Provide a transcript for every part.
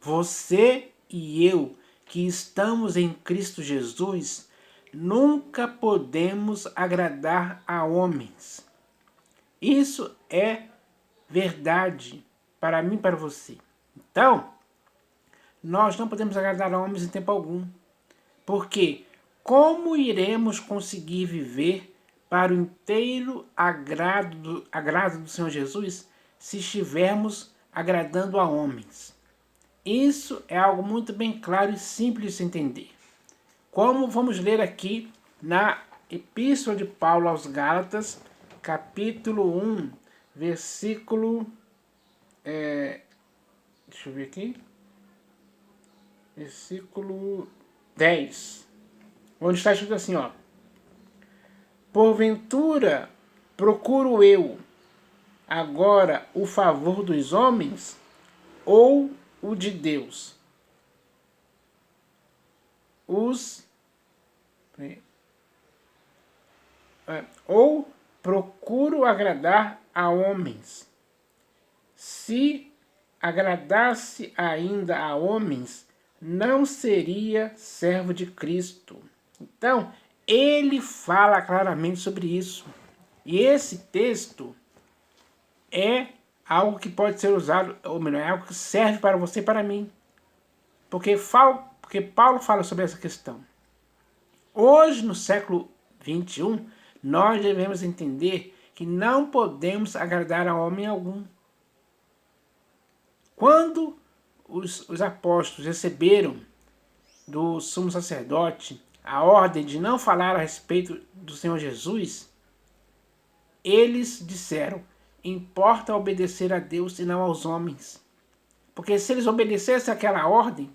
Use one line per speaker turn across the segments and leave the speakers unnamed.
Você e eu, que estamos em Cristo Jesus, nunca podemos agradar a homens. Isso é verdade para mim e para você. Então, nós não podemos agradar a homens em tempo algum. Porque como iremos conseguir viver para o inteiro agrado do Senhor Jesus se estivermos agradando a homens? Isso é algo muito bem claro e simples de se entender. Como vamos ler aqui na Epístola de Paulo aos Gálatas, capítulo 1, versículo... deixa eu ver aqui. Versículo 10. Onde está escrito assim, ó. Porventura, procuro eu agora o favor dos homens ou o de Deus? Ou procuro agradar a homens? Se agradasse ainda a homens, não seria servo de Cristo. Então, ele fala claramente sobre isso. E esse texto é algo que pode ser usado, ou melhor, é algo que serve para você e para mim. Porque Paulo fala sobre essa questão. Hoje, no século 21, nós devemos entender que não podemos agradar a homem algum. Quando os apóstolos receberam do sumo sacerdote a ordem de não falar a respeito do Senhor Jesus, eles disseram: importa obedecer a Deus e não aos homens. Porque se eles obedecessem aquela ordem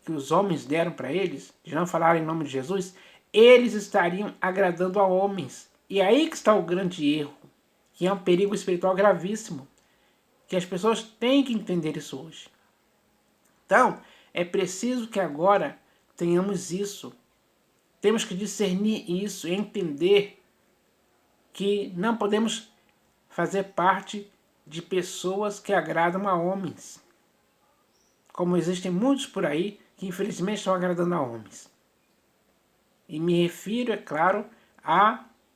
que os homens deram para eles, de não falar em nome de Jesus, eles estariam agradando a homens. E aí que está o grande erro, que é um perigo espiritual gravíssimo, que as pessoas têm que entender isso hoje. Então, é preciso que agora tenhamos isso. Temos que discernir isso e entender que não podemos fazer parte de pessoas que agradam a homens. Como existem muitos por aí que infelizmente estão agradando a homens. E me refiro, é claro,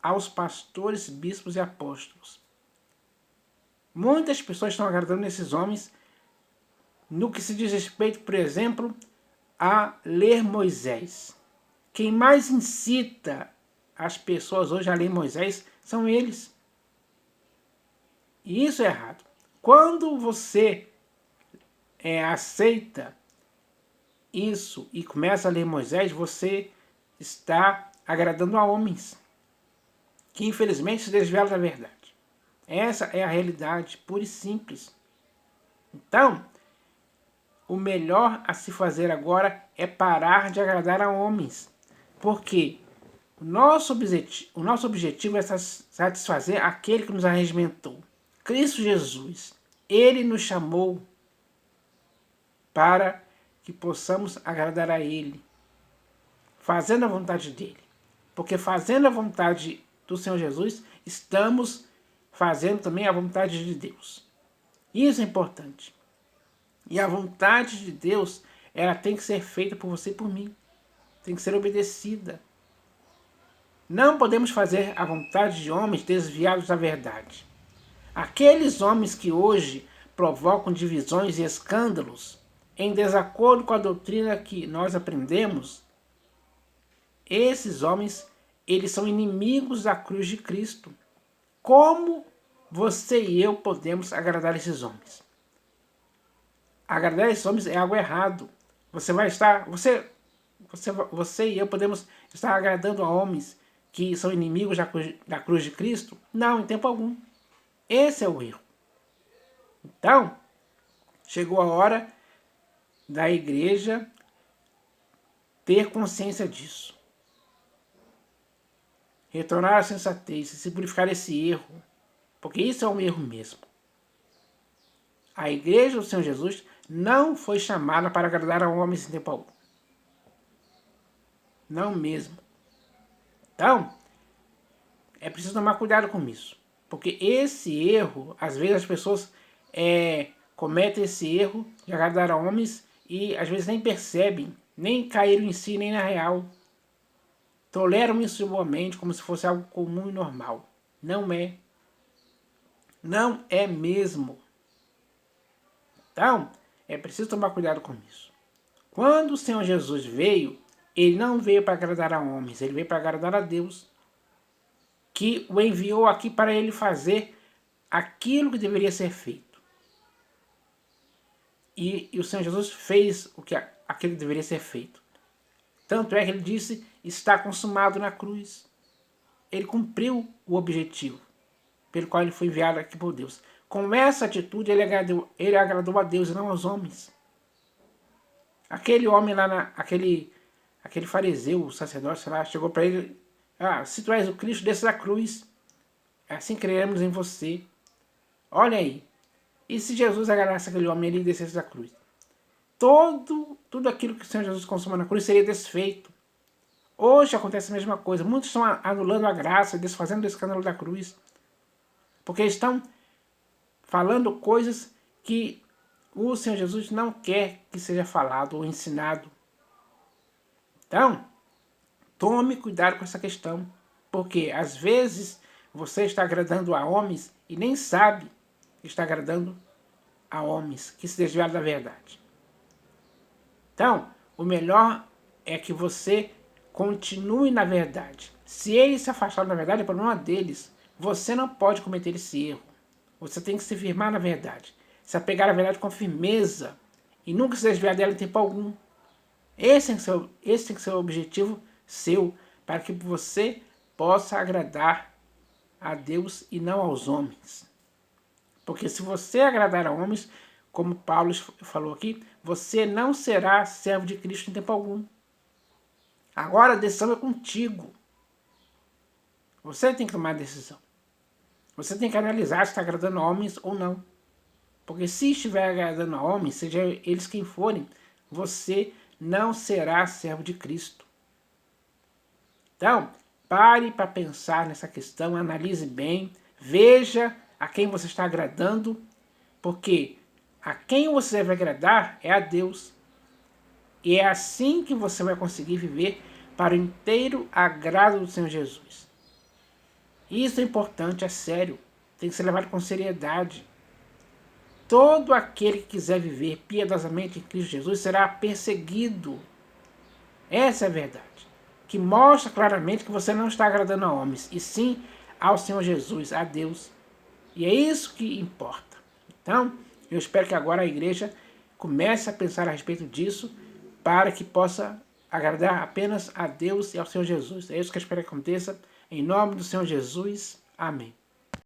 aos pastores, bispos e apóstolos. Muitas pessoas estão agradando esses homens no que se diz respeito, por exemplo, a ler Moisés. Quem mais incita as pessoas hoje a ler Moisés são eles. E isso é errado. Quando você aceita isso e começa a ler Moisés, você está agradando a homens que infelizmente se desviaram da verdade. Essa é a realidade pura e simples. Então, o melhor a se fazer agora é parar de agradar a homens. Porque o nosso objetivo é satisfazer aquele que nos arregimentou. Cristo Jesus. Ele nos chamou para que possamos agradar a Ele, fazendo a vontade dEle. Porque fazendo a vontade do Senhor Jesus, estamos fazendo também a vontade de Deus. Isso é importante. E a vontade de Deus, ela tem que ser feita por você e por mim. Tem que ser obedecida. Não podemos fazer a vontade de homens desviados da verdade. Aqueles homens que hoje provocam divisões e escândalos em desacordo com a doutrina que nós aprendemos, esses homens, eles são inimigos da cruz de Cristo. Como você e eu podemos agradar esses homens? Agradar esses homens é algo errado. Você e eu podemos estar agradando a homens que são inimigos da cruz de Cristo? Não, em tempo algum. Esse é o erro. Então, chegou a hora da igreja ter consciência disso. Retornar à sensatez e se purificar desse erro. Porque isso é um erro mesmo. A igreja do Senhor Jesus não foi chamada para agradar a homens em tempo algum. Não mesmo. Então, é preciso tomar cuidado com isso. Porque esse erro, às vezes as pessoas cometem esse erro de agradar a homens e às vezes nem percebem, nem caíram em si, nem na real. Toleram isso boamente como se fosse algo comum e normal. Não é. Não é mesmo. Então, é preciso tomar cuidado com isso. Quando o Senhor Jesus veio, ele não veio para agradar a homens, ele veio para agradar a Deus, que o enviou aqui para ele fazer aquilo que deveria ser feito. E o Senhor Jesus fez aquilo que deveria ser feito. Tanto é que ele disse, está consumado na cruz. Ele cumpriu o objetivo pelo qual ele foi enviado aqui por Deus. Com essa atitude, ele agradou a Deus e não aos homens. Aquele homem lá, aquele fariseu, o sacerdote lá, chegou para ele, se tu és o Cristo, desça da cruz. Assim creremos em você. Olha aí. E se Jesus agradasse aquele homem, ele descesse da cruz? Tudo aquilo que o Senhor Jesus consumou na cruz seria desfeito. Hoje acontece a mesma coisa. Muitos estão anulando a graça, desfazendo o escândalo da cruz. Porque estão falando coisas que o Senhor Jesus não quer que seja falado ou ensinado. Então, tome cuidado com essa questão. Porque às vezes você está agradando a homens e nem sabe que está agradando a homens que se desviaram da verdade. Então, o melhor é que você continue na verdade. Se eles se afastaram da verdade, é problema deles. Você não pode cometer esse erro. Você tem que se firmar na verdade. Se apegar à verdade com firmeza. E nunca se desviar dela em tempo algum. Esse tem que ser o objetivo seu. Para que você possa agradar a Deus e não aos homens. Porque se você agradar a homens, como Paulo falou aqui, você não será servo de Cristo em tempo algum. Agora a decisão é contigo. Você tem que tomar a decisão. Você tem que analisar se está agradando a homens ou não. Porque se estiver agradando a homens, seja eles quem forem, você não será servo de Cristo. Então, pare para pensar nessa questão, analise bem, veja a quem você está agradando, porque a quem você deve agradar é a Deus. E é assim que você vai conseguir viver para o inteiro agrado do Senhor Jesus. Isso é importante, é sério. Tem que ser levado com seriedade. Todo aquele que quiser viver piedosamente em Cristo Jesus será perseguido. Essa é a verdade. Que mostra claramente que você não está agradando a homens, e sim ao Senhor Jesus, a Deus. E é isso que importa. Então, eu espero que agora a igreja comece a pensar a respeito disso, para que possa agradar apenas a Deus e ao Senhor Jesus. É isso que eu espero que aconteça. Em nome do Senhor Jesus. Amém.